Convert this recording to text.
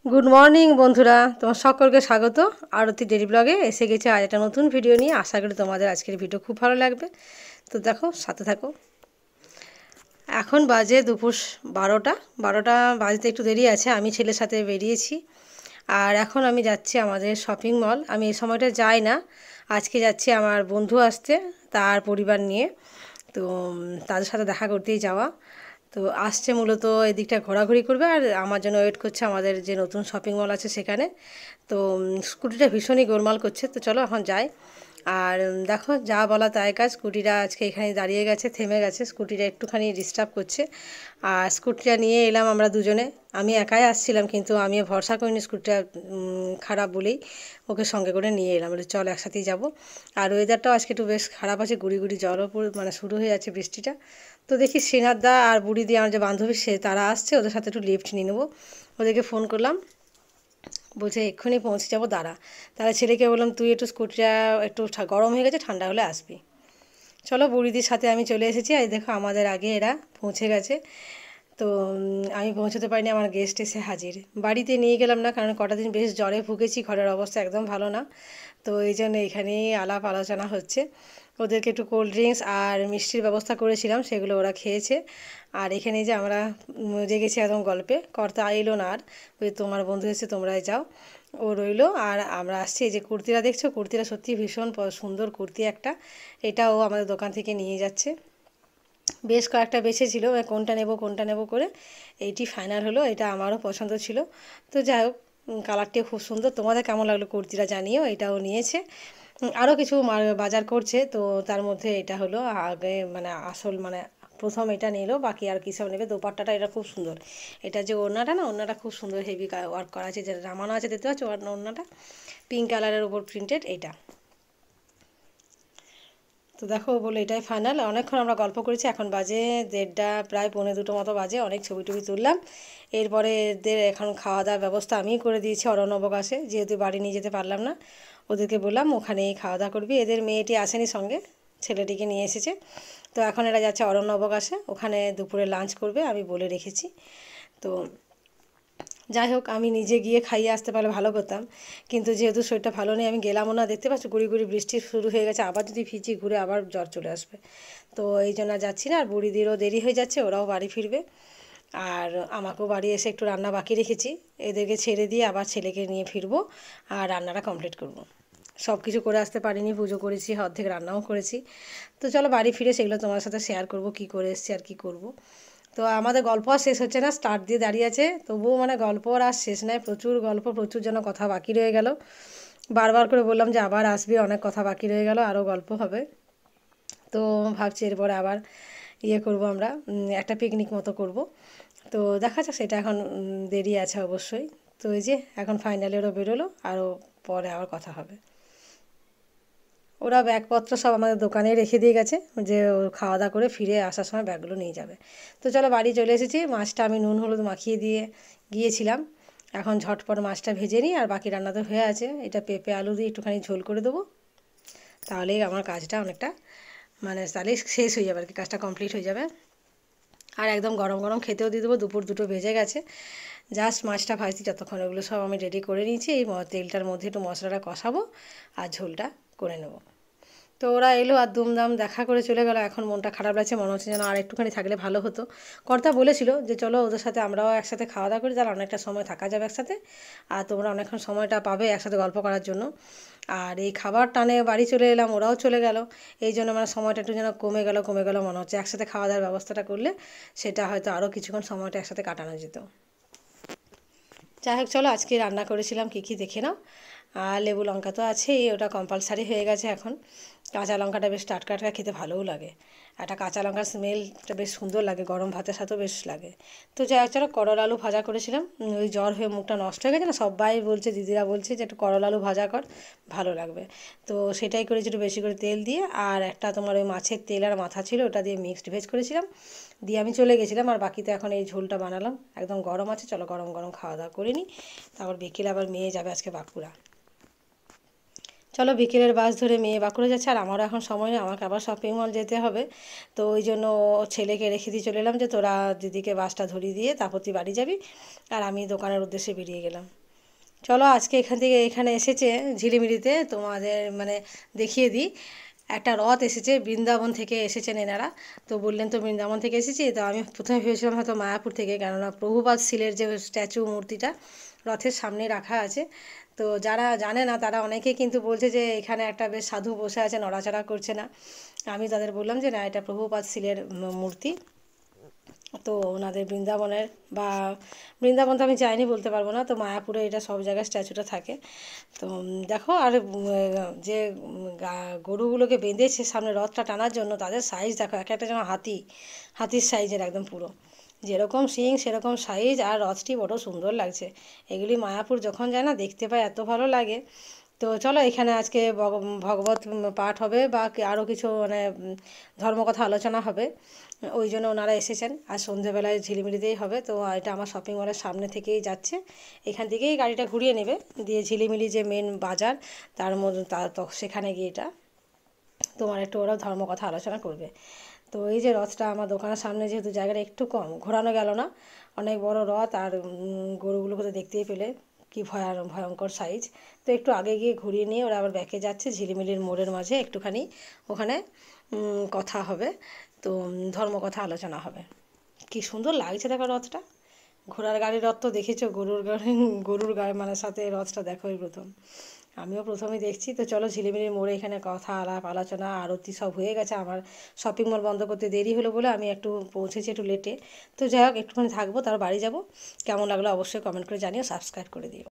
Good morning বন্ধুরা, তোমার সকলকে স্বাগত। আরতি ডেইলি ব্লগে এসে গেছে আজ একটা নতুন ভিডিও নিয়ে। আশা করি তোমাদের আজকের ভিডিও খুব ভালো লাগবে। তো দেখো, সাথে থাকো। এখন বাজে দুপুর 12টা বাজতে একটু দেরি আছে। আমি ছেলের সাথে বেরিয়েছি, আর এখন আমি যাচ্ছি আমাদের শপিং মল। আমি এই সময়টা যাই না, আজকে যাচ্ছি আমার বন্ধু আসতে, তার পরিবার নিয়ে। তো তাদের সাথে দেখা করতেই যাওয়া। তো আসছে মূলত এদিকটা ঘোরাঘুরি করবে, আর আমার জন্য ওয়েট করছে আমাদের যে নতুন শপিং মল আছে সেখানে। তো স্কুটিটা ভীষণই গোলমাল করছে, তো চলো এখন যাই। আর দেখো, যা বলা তাই কাজ, স্কুটিটা আজকে এখানে দাঁড়িয়ে গেছে, থেমে গেছে, স্কুটিটা একটুখানি ডিস্টার্ব করছে। আর স্কুটিটা নিয়ে এলাম আমরা দুজনে। আমি একাই আসছিলাম, কিন্তু আমি ভরসা করিনি স্কুটিটা খারাপ বলেই ওকে সঙ্গে করে নিয়ে এলাম, বলে চল একসাথেই যাব। আর ওয়েদারটাও আজকে একটু বেশ খারাপ আছে, গুড়ি গুড়ি জলও মানে শুরু হয়ে যাচ্ছে বৃষ্টিটা। তো দেখি শ্রীনাথদা আর বুড়ি দিয়ে আমার যে বান্ধবী সে তারা আসছে, ওদের সাথে একটু লিফট নিয়ে নেবো। ওদেরকে ফোন করলাম, বলছে এক্ষুনি পৌঁছে যাবো, দাঁড়া। তাহলে ছেলেকে বললাম তুই একটু স্কুটিটা একটু গরম হয়ে গেছে, ঠান্ডা হলে আসবি। চলো, বুড়িদির সাথে আমি চলে এসেছি। আর দেখো, আমাদের আগে এরা পৌঁছে গেছে। তো আমি পৌঁছতে পারিনি, আমার গেস্ট এসে হাজির। বাড়িতে নিয়ে গেলাম না, কারণ কটা দিন বেশ জ্বরে ভুগেছি, ঘরের অবস্থা একদম ভালো না। তো এই জন্য এখানেই আলাপ আলোচনা হচ্ছে। ওদেরকে একটু কোল্ড ড্রিঙ্কস আর মিষ্টির ব্যবস্থা করেছিলাম, সেগুলো ওরা খেয়েছে। আর এখানে যে আমরা জেগেছি একদম গল্পে। কর্তা এলো না আর, ওই তোমার বন্ধু এসে তোমরাই যাও, ও রইলো। আর আমরা আসছি। এই যে কুর্তিটা দেখছো, কুর্তিটা সত্যি ভীষণ সুন্দর কুর্তি একটা। এটা ও আমাদের দোকান থেকে নিয়ে যাচ্ছে। বেশ কয়েকটা বেছেছিল, কোনটা নেব করে এইটি ফাইনাল হলো। এটা আমারও পছন্দ ছিল। তো যাই হোক, কালারটিও খুব সুন্দর। তোমাদের কেমন লাগলো কুর্তিটা জানিও। এটাও নিয়েছে। আরও কিছু বাজার করছে, তো তার মধ্যে এটা হলো আগে মানে আসল মানে প্রথম এটা নিল, বাকি আর কী সব নেবে। দোপাট্টাটা এটা খুব সুন্দর। এটা যে ওড়নাটা না, ওড়নাটা খুব সুন্দর হেভি ওয়ার্ক করা আছে, যেটা নামানো আছে দেখতে পাচ্ছ ওড়নাটা, পিঙ্ক কালারের উপর প্রিন্টেড এটা। তো দেখো, বলে এটাই ফাইনাল। অনেকক্ষণ আমরা গল্প করেছি, এখন বাজে 1:30, প্রায় 1:45 মতো বাজে। অনেক ছবি টবি তুললাম। এরপরে এদের এখন খাওয়া দাওয়ার ব্যবস্থা আমিই করে দিয়েছি অরণ্যবকাশে, যেহেতু বাড়ি নিয়ে যেতে পারলাম না। ওদেরকে বললাম ওখানেই খাওয়া দাওয়া করবি। এদের মেয়েটি আসেনি সঙ্গে, ছেলেটিকে নিয়ে এসেছে। তো এখন এরা যাচ্ছে অরণ্য অবকাশে, ওখানে দুপুরে লাঞ্চ করবে, আমি বলে রেখেছি। তো যাই হোক, আমি নিজে গিয়ে খাইয়ে আসতে পারলে ভালো করতাম, কিন্তু যেহেতু শরীরটা ভালো নেই আমি গেলামও না। দেখতে পাচ্ছ গুড়ি গুড়ি বৃষ্টি শুরু হয়ে গেছে, আবার যদি ভিজি ঘুরে আবার জ্বর চলে আসবে। তো এই জন্য যাচ্ছি না। আর বুড়িদেরও দেরি হয়ে যাচ্ছে, ওরাও বাড়ি ফিরবে। আর আমাকেও বাড়ি এসে একটু রান্না বাকি রেখেছি, এদেরকে ছেড়ে দিয়ে আবার ছেলেকে নিয়ে ফিরবো আর রান্নাটা কমপ্লিট করব। সব কিছু করে আসতে পারিনি, পুজো করেছি, অর্ধেক রান্নাও করেছি। তো চলো বাড়ি ফিরে সেগুলো তোমার সাথে শেয়ার করব, কী করে এসেছি আর কী করব। তো আমাদের গল্প আর শেষ হচ্ছে না, স্টার্ট দিয়ে দাঁড়িয়ে আছে, তবুও মানে গল্প আর শেষ নয়। প্রচুর গল্প, প্রচুর যেন কথা বাকি রয়ে গেল। বারবার করে বললাম যে আবার আসবি, অনেক কথা বাকি রয়ে গেল, আরও গল্প হবে। তো ভাবছি এরপরে আবার করব আমরা, একটা পিকনিক মতো করব। তো দেখা যাক, সেটা এখন দেরি আছে অবশ্যই। তো এই যে এখন ফাইনালি বেরোলো, আরও পরে আবার কথা হবে। ওরা ব্যাগপত্র সব আমাদের দোকানে রেখে দিয়ে গেছে, যে খাওয়া দাওয়া করে ফিরে আসার সময় ব্যাগগুলো নিয়ে যাবে। তো চলো বাড়ি চলে এসেছি। মাছটা আমি নুন হলুদ মাখিয়ে দিয়ে গিয়েছিলাম। এখন ঝটপট মাছটা ভেজে নিই, আর বাকি রান্না তো হয়ে আছে। এটা পেঁপে আলু দিয়ে একটুখানি ঝোল করে দেবো, তাহলেই আমার কাজটা অনেকটা মানে তাহলেই শেষ হয়ে যাবে আর কি, কাজটা কমপ্লিট হয়ে যাবে। আর একদম গরম গরম খেতেও দিয়ে দেবো। দুপুর 2টো বেজে গেছে। জাস্ট মাছটা ভাজছি যতক্ষণ, ওগুলো সব আমি রেডি করে নিয়েছি। এই তেলটার মধ্যে একটু মশলাটা কষাবো আর ঝোলটা করে নেবো। তো ওরা এলো আর দুমদাম দেখা করে চলে গেল। এখন মনটা খারাপ লাগছে, মনে হচ্ছে যেন আর একটুখানি থাকলে ভালো হতো। কর্তা বলেছিল যে চলো ওদের সাথে আমরাও একসাথে খাওয়া দাওয়া করি, তাহলে অনেকটা সময় থাকা যাবে একসাথে, আর তোমরা অনেকক্ষণ সময়টা পাবে একসাথে গল্প করার জন্য। আর এই খাবার টানে বাড়ি চলে এলাম, ওরাও চলে গেল। এই জন্য মানে সময়টা একটু যেন কমে গেল মনে হচ্ছে। একসাথে খাওয়া দাওয়ার ব্যবস্থাটা করলে সেটা হয়তো আরও কিছুক্ষণ সময়টা একসাথে কাটানো যেত। যাই হোক, চলো আজকে রান্না করেছিলাম কী কী দেখে নাও। আর লেবু লঙ্কা তো আছেই, ওটা কম্পালসারি হয়ে গেছে এখন। কাঁচা লঙ্কাটা বেশ টাটকা টাটকা খেতে ভালোও লাগে। একটা কাঁচা লঙ্কার স্মেলটা বেশ সুন্দর লাগে, গরম ভাতের সাথেও বেশ লাগে। তো যাই হোক, চলো করলা আলু ভাজা করেছিলাম। ওই জ্বর হয়ে মুখটা নষ্ট হয়ে গেছে না, সবাই বলছে, দিদিরা বলছে যে একটু করলা আলু ভাজা কর, ভালো লাগবে। তো সেটাই করেছি, একটু বেশি করে তেল দিয়ে। আর একটা তোমার ওই মাছের তেল আর মাথা ছিল, ওটা দিয়ে মিক্সড ভেজ করেছিলাম, দিয়ে আমি চলে গেছিলাম। আর বাকিতে এখন এই ঝোলটা বানালাম, একদম গরম আছে। চলো গরম গরম খাওয়া দাওয়া করে নিই, তারপর বিকেলে আবার মেয়ে যাবে আজকে বাঁকুড়া। চলো বিকেলের বাস ধরে মেয়ে বাঁকুড়া যাচ্ছে, আর আমারও এখন সময় নেই, আমাকে আবার শপিং মল যেতে হবে। তো ওই জন্য ছেলেকে রেখে দিয়ে চলে এলাম যে তোরা দিদিকে বাসটা ধরিয়ে দিয়ে তারপর তুই বাড়ি যাবি, আর আমি দোকানের উদ্দেশ্যে বেরিয়ে গেলাম। চলো আজকে এখান থেকে এখানে এসেছে ঝিলিমিলিতে, তোমাদের মানে দেখিয়ে দিই। একটা রথ এসেছে, বৃন্দাবন থেকে এসেছেন এনারা। তো বললেন তো বৃন্দাবন থেকে এসেছি, তো আমি প্রথমে ভেবেছিলাম হয়তো মায়াপুর থেকে, কেননা প্রভুপাদ শিলের যে স্ট্যাচু মূর্তিটা রথের সামনে রাখা আছে। তো যারা জানে না তারা অনেকে কিন্তু বলছে যে এখানে একটা বেশ সাধু বসে আছে, নড়াচড়া করছে না। আমি তাদের বললাম যে না, এটা প্রভুপাদ শিলের মূর্তি। তো ওনাদের বৃন্দাবনের বা বৃন্দাবন তো আমি যাইনি বলতে পারবো না, তো মায়াপুরে এটা সব জায়গায় স্ট্যাচুটা থাকে। তো দেখো, আর যে গরুগুলোকে বেঁধেছে সামনে রথটা টানার জন্য, তাদের সাইজ দেখো, এক একটা যেন হাতির সাইজের একদম পুরো, যেরকম শিং সেরকম সাইজ, আর রথটি বড় সুন্দর লাগছে। এগুলি মায়াপুর যখন যায় না দেখতে পাই, এত ভালো লাগে। তো চলো, এখানে আজকে ভগবত পাঠ হবে বা আরও কিছু মানে ধর্মকথা আলোচনা হবে, ওই জন্য ওনারা এসেছেন। আর সন্ধেবেলায় ঝিলিমিলিতেই হবে। তো এটা আমার শপিং মলের সামনে থেকেই যাচ্ছে, এখান থেকেই গাড়িটা ঘুরিয়ে নেবে, দিয়ে ঝিলিমিলি যে মেন বাজার তার মধ্যে সেখানে গিয়ে এটা তোমার একটু ওরা ধর্মকথা আলোচনা করবে। তো এই যে রথটা আমার দোকানের সামনে, যেহেতু জায়গাটা একটু কম, ঘোরানো গেল না, অনেক বড় রথ, আর গরুগুলোকে তো দেখতেই পেলে কি ভয়ঙ্কর সাইজ। তো একটু আগে গিয়ে ঘুরিয়ে নিয়ে ওরা আবার ব্যাকে যাচ্ছে ঝিলিমিলির মোড়ের মাঝে একটুখানি, ওখানে কথা হবে। তো ধর্মকথা আলোচনা হবে। কি সুন্দর লাগছে দেখো রথটা। ঘোড়ার গাড়ির রথ তো দেখেছো, গরুর গাড়ি মানে সাথে রথটা দেখো এই প্রথম। আমিও প্রথমেই দেখছি। তো চলো, ঝিলিমিলির মোড়ে এখানে কথা আলাপ আলোচনা আরতি সব হয়ে গেছে। আমার শপিং মল বন্ধ করতে দেরি হলো বলে আমি একটু পৌঁছেছি একটু লেটে। তো যাই হোক, একটুখানি থাকবো, তার বাড়ি যাব। কেমন লাগলো অবশ্যই কমেন্ট করে জানিও, সাবস্ক্রাইব করে দিও।